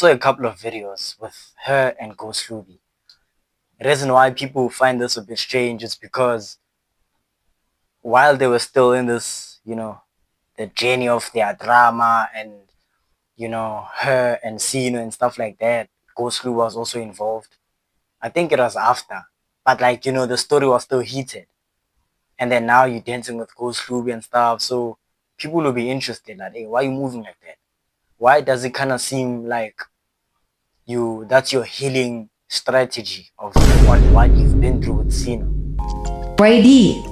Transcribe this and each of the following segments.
saw a couple of videos with her and Hlubi. The reason why people find this a bit strange is because while they were still in this, the journey of their drama and, her and Sino and stuff like that, Hlubi was also involved. I think it was after. But the story was still heated. And then now you're dancing with Hlubi and stuff. So people will be interested, like, hey, why are you moving like that? Why does it kind of seem like that's your healing strategy of what you've been through with Sino? Y.A.D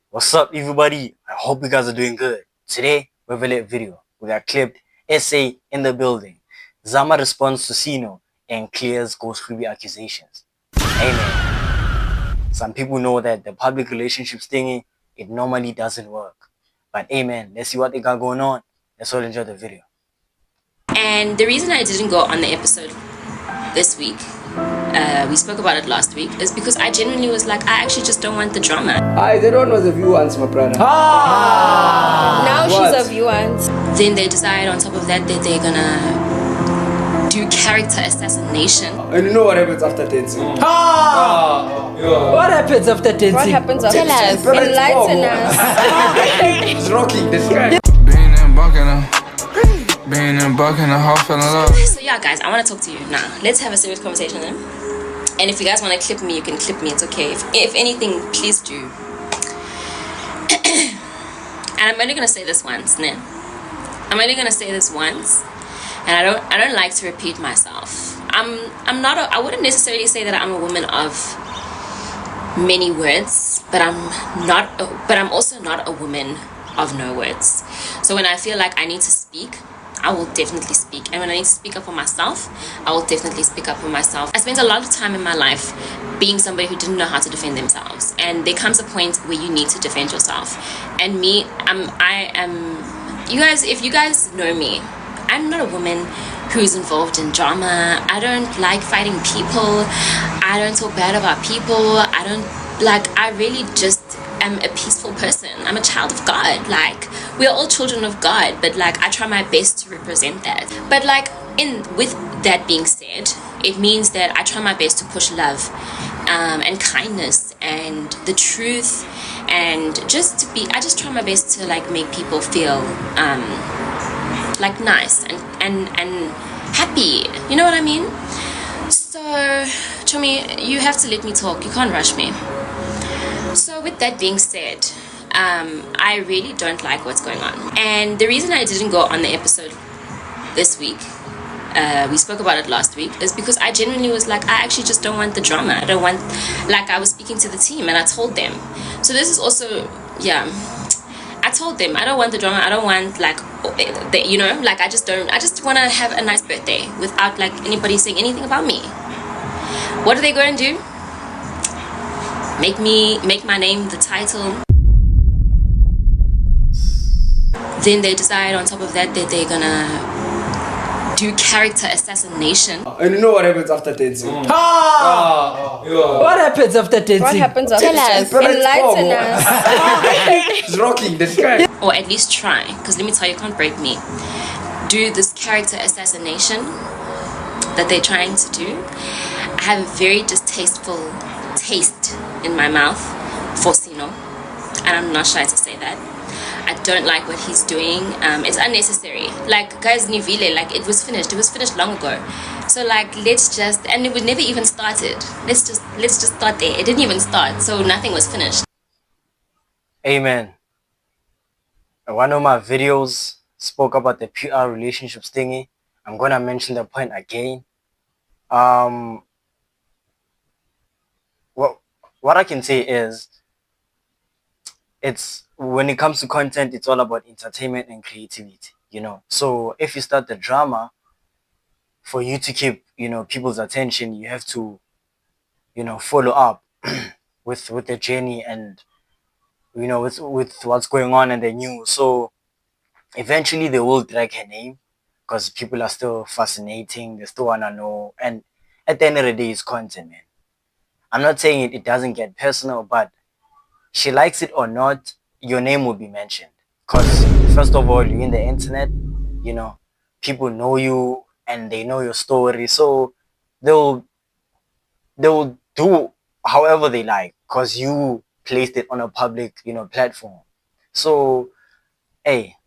What's up, everybody? I hope you guys are doing good. Today, we have a lit video. We got clipped essay in the building. Zama responds to Sino and clears Hlubi accusations. Amen. Some people know that the public relationships thingy, it normally doesn't work. But amen, let's see what they got going on. Let's all enjoy the video. And the reason I didn't go on the episode this week, we spoke about it last week, is because I genuinely was like, I actually just don't want the drama. That one was a view once, my brother. Now What? she's a view once. Then they decide on top of that that they're gonna do character assassination. And you know what happens after dancing? What happens after dancing? What happens after Tell us. that? Enlighten us. He's rocking this guy. Being in buck in the house, fell in love. So yeah, guys, I want to talk to you now. Let's have a serious conversation then. And if you guys want to clip me, you can clip me. It's okay. If anything, please do. And I'm only gonna say this once, ne? I'm only gonna say this once, and I don't like to repeat myself. I wouldn't necessarily say that I'm a woman of many words, but I'm also not a woman of no words. So when I feel like I need to speak, I will definitely speak. And when I need to speak up for myself, I will definitely speak up for myself. I spent a lot of time in my life being somebody who didn't know how to defend themselves. And there comes a point where you need to defend yourself. And me, I am, you guys, if you guys know me, I'm not a woman who's involved in drama. I don't like fighting people. I don't talk bad about people. I really just am a peaceful person. I'm a child of God. Like, we're all children of God, but like I try my best to represent that. But like with that being said, it means that I try my best to push love and kindness and the truth, and I just try my best to like make people feel like nice and happy. You know what I mean? So Chomi, you have to let me talk. You can't rush me. So with that being said, I really don't like what's going on. And the reason I didn't go on the episode this week, we spoke about it last week, is because I genuinely was like, I actually just don't want the drama. I don't want, like, I was speaking to the team and I told them. So this is also, yeah, I told them I don't want the drama. I don't want like, I just want to have a nice birthday without like anybody saying anything about me. What are they going to do? Make my name the title. Then they decide on top of that that they're gonna do character assassination. And you know what happens after dancing? What happens after dancing? What happens after that? Enlighten us. He's rocking this guy. Or at least try, because let me tell you, you can't break me. Do this character assassination that they're trying to do. I have a very distasteful taste in my mouth for Sino, and I'm not shy to say that. I don't like what he's doing. It's unnecessary. Like, guys, Nivile, like, it was finished long ago. So like, and it was never even started. Let's just start there. It didn't even start, so nothing was finished. Amen. One of my videos spoke about the PR relationships thingy. I'm gonna mention the point again. What I can say is, it's when it comes to content, it's all about entertainment and creativity, So if you start the drama, for you to keep, people's attention, you have to, follow up with the journey and, with what's going on in the news. So eventually they will drag her name because people are still fascinating. They still want to know. And at the end of the day, it's content, man. I'm not saying it doesn't get personal, but she likes it or not, your name will be mentioned. Because first of all, you're in the internet, you know, people know you and they know your story, so they'll they'll do however they like because you placed it on a public, platform. So, hey,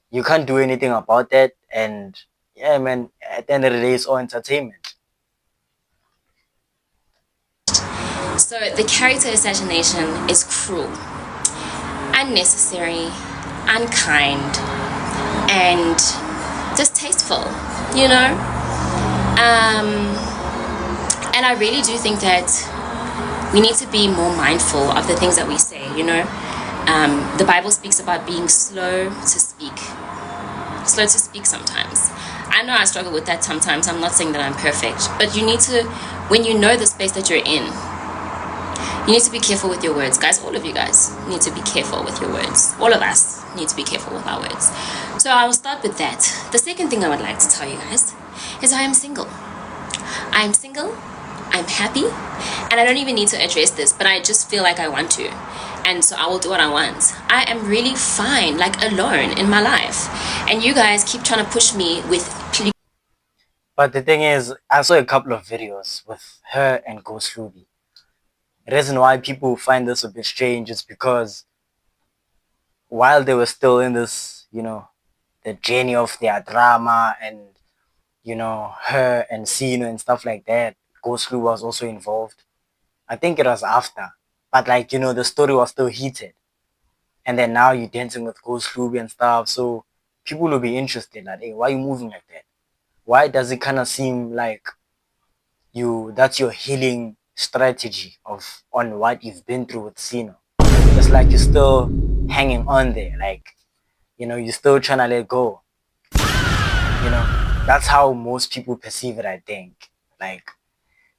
you can't do anything about that. And yeah, man, at the end of the day, it's all entertainment. So the character assassination is cruel, unnecessary, unkind, and distasteful, you know? And I really do think that we need to be more mindful of the things that we say, you know? The Bible speaks about being slow to speak. Slow to speak sometimes. I know I struggle with that sometimes. I'm not saying that I'm perfect. But you need to, when you know the space that you're in, you need to be careful with your words. Guys, all of you guys need to be careful with your words. All of us need to be careful with our words. So I will start with that. The second thing I would like to tell you guys is I am single. I'm single, I'm happy, and I don't even need to address this, but I just feel like I want to. And so I will do what I want. I am really fine, like alone in my life. And you guys keep trying to push me with But the thing is, I saw a couple of videos with her and Ghost Hlubi. The reason why people find this a bit strange is because while they were still in this, the journey of their drama and, her and Sino and stuff like that, Ghost Hlubi was also involved. I think it was after. But like, the story was still heated. And then now you're dancing with Ghost Hlubi and stuff. So people will be interested. Like, hey, why are you moving like that? Why does it kind of seem like that's your healing strategy on what you've been through with Sino? It's like you're still hanging on there. Like, you're still trying to let go. That's how most people perceive it, I think. Like,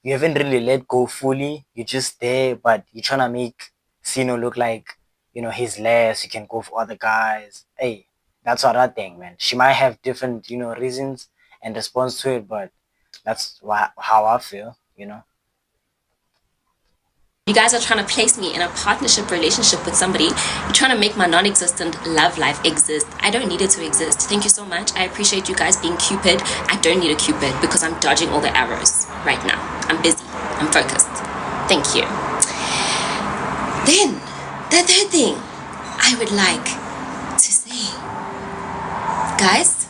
you haven't really let go fully. You're just there, but you're trying to make Sino look like, he's less. You can go for other guys. Hey, that's what I think, man. She might have different, reasons and response to it, but that's how I feel. you guys are trying to place me in a partnership relationship with somebody. You're trying to make my non-existent love life exist. I don't need it to exist. Thank you so much. I appreciate you guys being Cupid. I don't need a Cupid because I'm dodging all the arrows right now. I'm busy. I'm focused. Thank you. Then, the third thing I would like to say. Guys,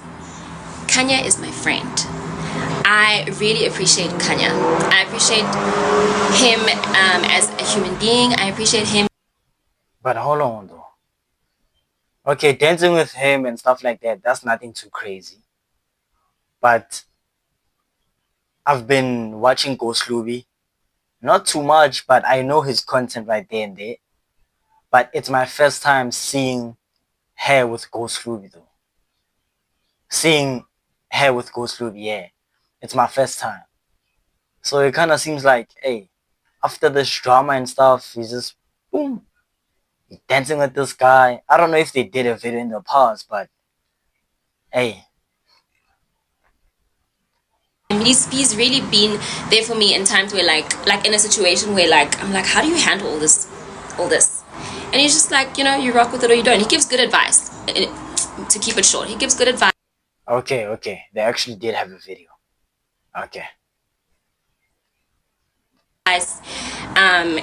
Kanya is my friend. I really appreciate Kanya. I appreciate him as a human being. I appreciate him. But hold on, though. Okay, dancing with him and stuff like that, that's nothing too crazy. But I've been watching Ghost Hlubi. Not too much, but I know his content right there and there. But it's my first time seeing her with Ghost Hlubi, though. Seeing her with Ghost Hlubi, yeah. It's my first time. So it kind of seems like, hey, after this drama and stuff, he's just, boom, he's dancing with this guy. I don't know if they did a video in the past, but hey. He's really been there for me in times where like in a situation where like I'm like, how do you handle all this? And he's just like, you rock with it or you don't. He gives good advice. To keep it short, he gives good advice. Okay. They actually did have a video. Okay.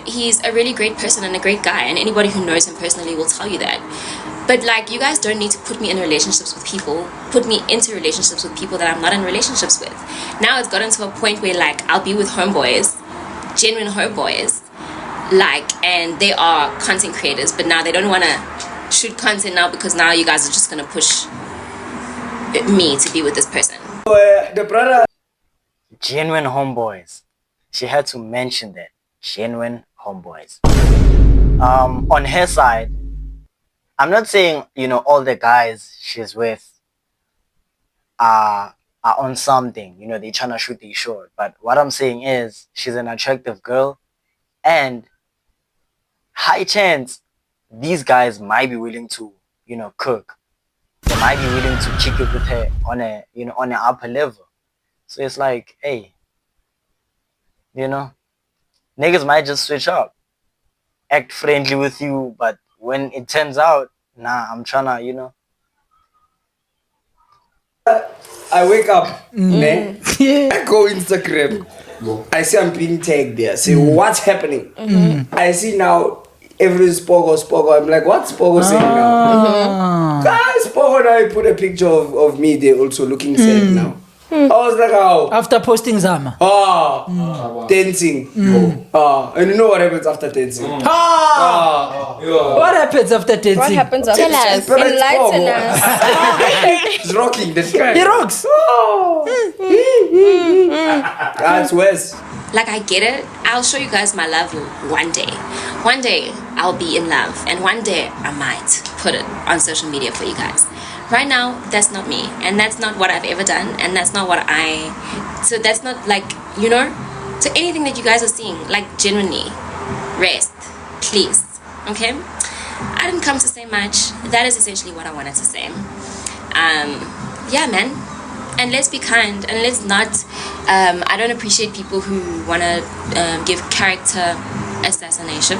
He's a really great person and a great guy, and anybody who knows him personally will tell you that. But like, you guys don't need to put me in relationships with people, put me into relationships with people that I'm not in relationships with. Now it's gotten to a point where like I'll be with homeboys, genuine homeboys, like, and they are content creators, but now they don't want to shoot content now because now you guys are just gonna push me to be with this person. The brother. Genuine homeboys. She had to mention that. Genuine homeboys. On her side, I'm not saying, all the guys she's with are on something. They're trying to shoot their short. But what I'm saying is she's an attractive girl, and high chance these guys might be willing to, cook. They might be willing to kick it with her on on an upper level. So it's like, hey, niggas might just switch up. act friendly with you, but when it turns out, nah, I'm trying to, you know. I wake up, ne? I go Instagram. I see I'm being tagged there. Say, what's happening? I see now everyone's Spogo. I'm like, what's Spogo saying now? Guys, Spogo now put a picture of me there also looking sad now. I was like, oh. After posting Zama. Dancing. And you know what happens after dancing? What happens after dancing? What happens after? Tell us. Enlighten us. He's rocking this guy. He rocks. That's worse. Like, I get it. I'll show you guys my love one day. One day I'll be in love, and one day I might put it on social media for you guys. Right now, that's not me, and that's not what I've ever done, and that's not what so that's not, like, you know, so anything that you guys are seeing, like, genuinely, rest, please, okay? I didn't come to say much. That is essentially what I wanted to say. Yeah, man. And let's be kind, and let's not, I don't appreciate people who want to give character assassination,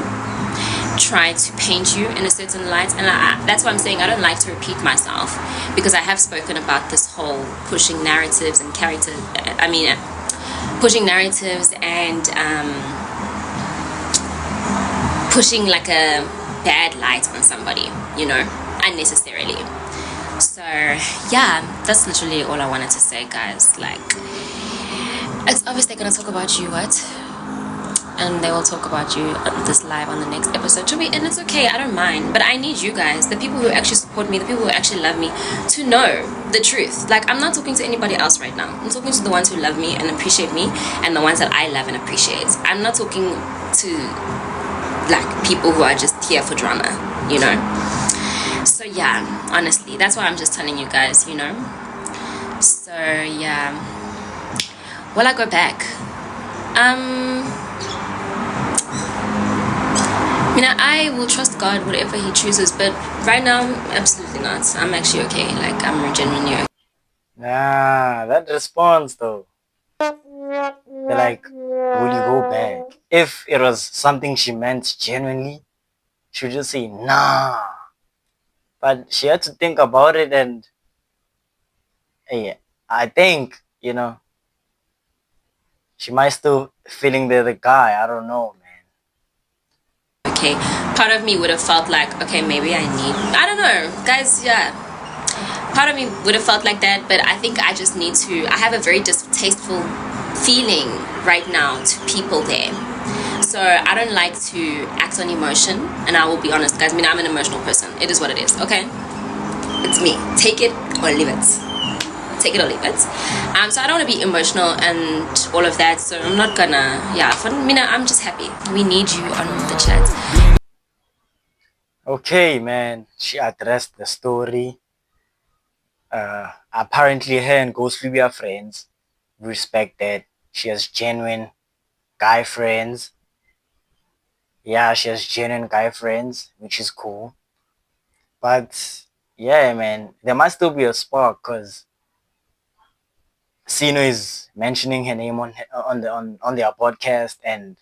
try to paint you in a certain light, and that's why I'm saying I don't like to repeat myself, because I have spoken about this whole pushing narratives and pushing narratives and pushing like a bad light on somebody, you know, unnecessarily. So yeah, that's literally all I wanted to say, guys. Like, it's obviously gonna talk about you, what? And they will talk about you on this live on the next episode, and it's okay, I don't mind, but I need you guys, the people who actually support me, the people who actually love me, to know the truth. Like, I'm not talking to anybody else right now. I'm talking to the ones who love me and appreciate me, and the ones that I love and appreciate. I'm not talking to, like, people who are just here for drama, you know. So yeah, honestly, that's why I'm just telling you guys, you know. So yeah, will I go back? I will trust God, whatever he chooses, but right now, absolutely not. I'm actually okay. Like, I'm genuinely okay. Nah, that response though. They're like, will you go back? If it was something she meant genuinely, she would just say, nah. But she had to think about it, and hey, I think, you know, she might still feeling the guy. I don't know, man. Okay, part of me would have felt like, okay, maybe I don't know, guys, yeah. Part of me would have felt like that, but I think I just need to, I have a very distasteful feeling right now to people there. So I don't like to act on emotion, and I will be honest, guys, I'm an emotional person. It is what it is, okay? It's me. Take it or leave it. Take it or leave it. So I don't want to be emotional and all of that, so I'm not gonna, yeah, for Mina, I'm just happy. We need you on the chat. Okay, man, she addressed the story. Apparently her and Ghost Hlubi are friends. Respect that. She has genuine guy friends. Yeah, she has genuine guy friends, which is cool. But yeah, man, there must still be a spark, because Sino is mentioning her name on their podcast, and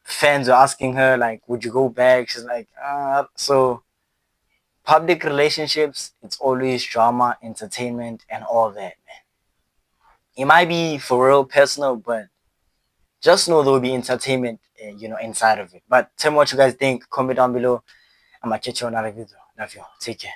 fans were asking her, like, would you go back? She's like, so public relationships, it's always drama, entertainment, and all that, man. It might be for real personal, but just know there will be entertainment, you know, inside of it. But tell me what you guys think. Comment down below. I'm gonna catch you on another video. Love you. Take care.